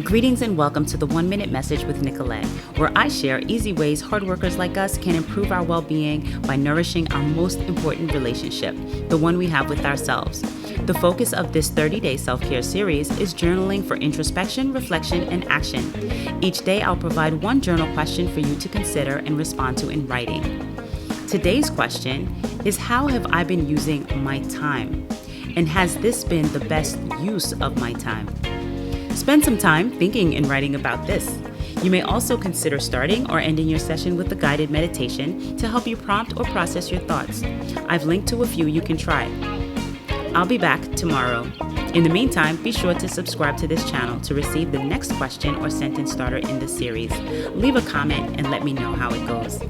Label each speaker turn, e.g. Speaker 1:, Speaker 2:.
Speaker 1: Greetings and welcome to the 1 Minute Message with Nicolette, where I share easy ways hard workers like us can improve our well-being by nourishing our most important relationship, the one we have with ourselves. The focus of this 30-day self-care series is journaling for introspection, reflection, and action. Each day I'll provide one journal question for you to consider and respond to in writing. Today's question is, how have I been using my time? And has this been the best use of my time? Spend some time thinking and writing about this. You may also consider starting or ending your session with a guided meditation to help you prompt or process your thoughts. I've linked to a few you can try. I'll be back tomorrow. In the meantime, be sure to subscribe to this channel to receive the next question or sentence starter in the series. Leave a comment and let me know how it goes.